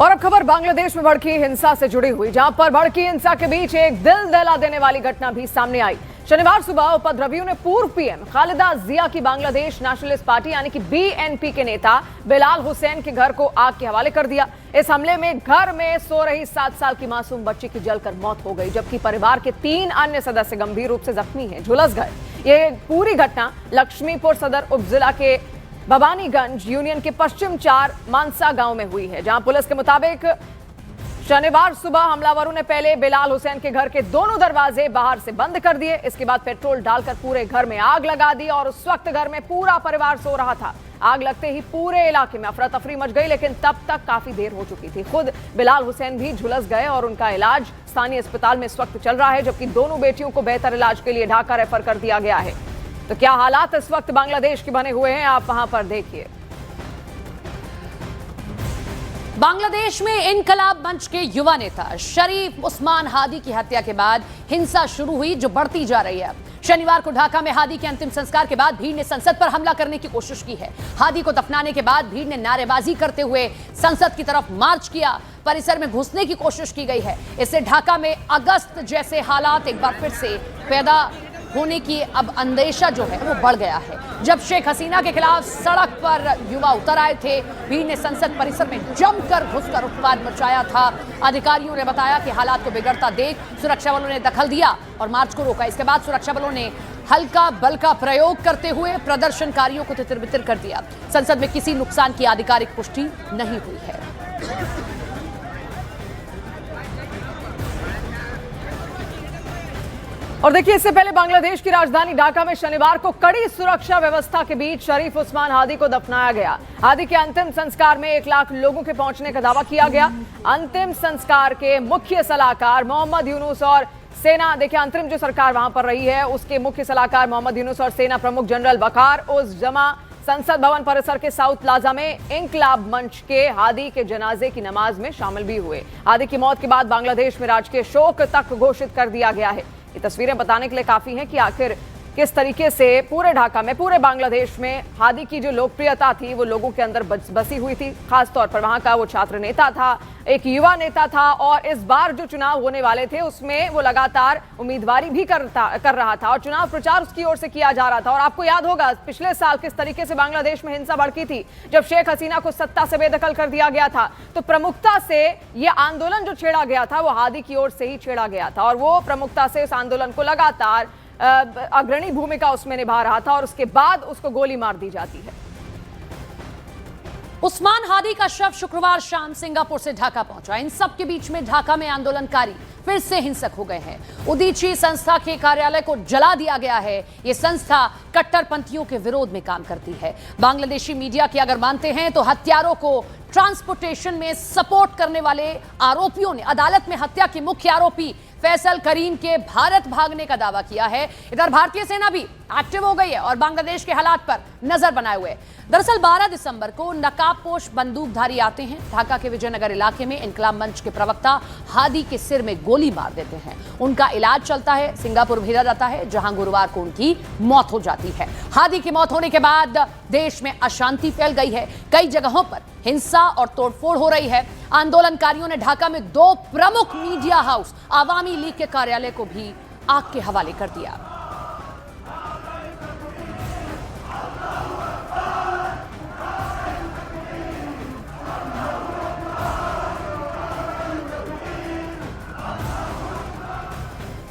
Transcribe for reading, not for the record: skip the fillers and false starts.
और अब खबर बांग्लादेश में भड़की हिंसा से जुड़ी हुई, जहां पर भड़की हिंसा के बीच एक दिल दहला देने वाली घटना भी सामने आई। शनिवार सुबह उपद्रवियों ने पूर्व पीएम खालिदा जिया की बांग्लादेश नेशनलिस्ट पार्टी यानी कि बीएनपी के नेता बिलाल हुसैन के घर को आग के हवाले कर दिया। इस हमले में घर में सो रही 7 साल की मासूम बच्ची की जलकर मौत हो गई, जबकि परिवार के 3 अन्य सदस्य गंभीर रूप से जख्मी हैं, झुलस गए। ये पूरी घटना लक्ष्मीपुर सदर उपजिला के भवानीगंज यूनियन के पश्चिम 4 मानसा गांव में हुई है, जहां पुलिस के मुताबिक शनिवार सुबह हमलावरों ने पहले बिलाल हुसैन के घर के दोनों दरवाजे बाहर से बंद कर दिए। इसके बाद पेट्रोल डालकर पूरे घर में आग लगा दी और उस वक्त घर में पूरा परिवार सो रहा था। आग लगते ही पूरे इलाके में अफरा तफरी मच गई, लेकिन तब तक काफी देर हो चुकी थी। खुद बिलाल हुसैन भी झुलस गए और उनका इलाज स्थानीय अस्पताल में इस वक्त चल रहा है, जबकि दोनों बेटियों को बेहतर इलाज के लिए ढाका रेफर कर दिया गया है। तो क्या हालात इस वक्त बांग्लादेश के बने हुए हैं, आप वहां पर देखिए। बांग्लादेश में इनकलाब मंच के युवा नेता शरीफ उस्मान हादी की हत्या के बाद हिंसा शुरू हुई, जो बढ़ती जा रही है। शनिवार को ढाका में हादी के अंतिम संस्कार के बाद भीड़ ने संसद पर हमला करने की कोशिश की है। हादी को दफनाने के बाद भीड़ ने नारेबाजी करते हुए संसद की तरफ मार्च किया। परिसर में घुसने की कोशिश की गई है। इससे ढाका में अगस्त जैसे हालात एक बार फिर से पैदा होने की अब अंदेशा जो है वो बढ़ गया है। जब शेख हसीना के खिलाफ सड़क पर युवा उतर आए थे, भीड़ ने संसद परिसर में जमकर घुसकर उत्पाद मचाया था। अधिकारियों ने बताया कि हालात को बिगड़ता देख सुरक्षा बलों ने दखल दिया और मार्च को रोका। इसके बाद सुरक्षा बलों ने हल्का बल का प्रयोग करते हुए प्रदर्शनकारियों को तितर-बितर कर दिया। संसद में किसी नुकसान की आधिकारिक पुष्टि नहीं हुई है। और देखिए, इससे पहले बांग्लादेश की राजधानी ढाका में शनिवार को कड़ी सुरक्षा व्यवस्था के बीच शरीफ उस्मान हादी को दफनाया गया। हादी के अंतिम संस्कार में 1 लाख लोगों के पहुंचने का दावा किया गया। अंतिम संस्कार के मुख्य सलाहकार मोहम्मद यूनुस और सेना, देखिए अंतरिम जो सरकार वहां पर रही है उसके मुख्य सलाहकार मोहम्मद यूनुस और सेना प्रमुख जनरल वकार उस जमा संसद भवन परिसर के साउथ प्लाजा में इनकलाब मंच के हादी के जनाजे की नमाज में शामिल भी हुए। हादी की मौत के बाद बांग्लादेश में राजकीय शोक तक घोषित कर दिया गया है। ये तस्वीरें बताने के लिए काफी हैं कि आखिर किस तरीके से पूरे ढाका में, पूरे बांग्लादेश में हादी की जो लोकप्रियता थी वो लोगों के अंदर बसी हुई थी। खासतौर पर वहां का वो छात्र नेता था, एक युवा नेता था, और इस बार जो चुनाव होने वाले थे उसमें वो लगातार उम्मीदवारी भी कर रहा था और चुनाव प्रचार उसकी ओर से किया जा रहा था। और आपको याद होगा पिछले साल किस तरीके से बांग्लादेश में हिंसा भड़की थी जब शेख हसीना को सत्ता से बेदखल कर दिया गया था। तो प्रमुखता से ये आंदोलन जो छेड़ा गया था वो हादी की ओर से ही छेड़ा गया था और वो प्रमुखता से इस आंदोलन को लगातार अग्रणी भूमिका उसमें निभा रहा था और उसके बाद उसको गोली मार दी जाती है। उस्मान हादी का शव शुक्रवार शाम सिंगापुर से ढाका पहुंचा। इन सब के बीच में ढाका में आंदोलनकारी फिर से हिंसक हो गए हैं। उदीची संस्था के कार्यालय को जला दिया गया है। यह संस्था कट्टरपंथियों के विरोध में काम करती है। बांग्लादेशी मीडिया की अगर मानते हैं तो हत्यारों को ट्रांसपोर्टेशन में सपोर्ट करने वाले आरोपियों ने अदालत में हत्या के मुख्य आरोपी फैसल करीम के भारत भागने का दावा किया है। इधर भारतीय सेना भी एक्टिव हो गई है और बांग्लादेश के हालात पर नजर बनाए हुए। दरअसल 12 दिसंबर को नकाबपोश बंदूकधारी आते हैं ढाका के विजयनगर इलाके में। इनकलाब मंच के प्रवक्ता हादी के सिर में गोली मार देते हैं। उनका इलाज चलता है, सिंगापुर भेजा जाता है, जहां गुरुवार को उनकी मौत हो जाती है। हादी की मौत होने के बाद देश में अशांति फैल गई है। कई जगहों पर हिंसा और तोड़फोड़ हो रही है। आंदोलनकारियों ने ढाका में 2 प्रमुख मीडिया हाउस, आवामी लीग के कार्यालय को भी आग के हवाले कर दिया।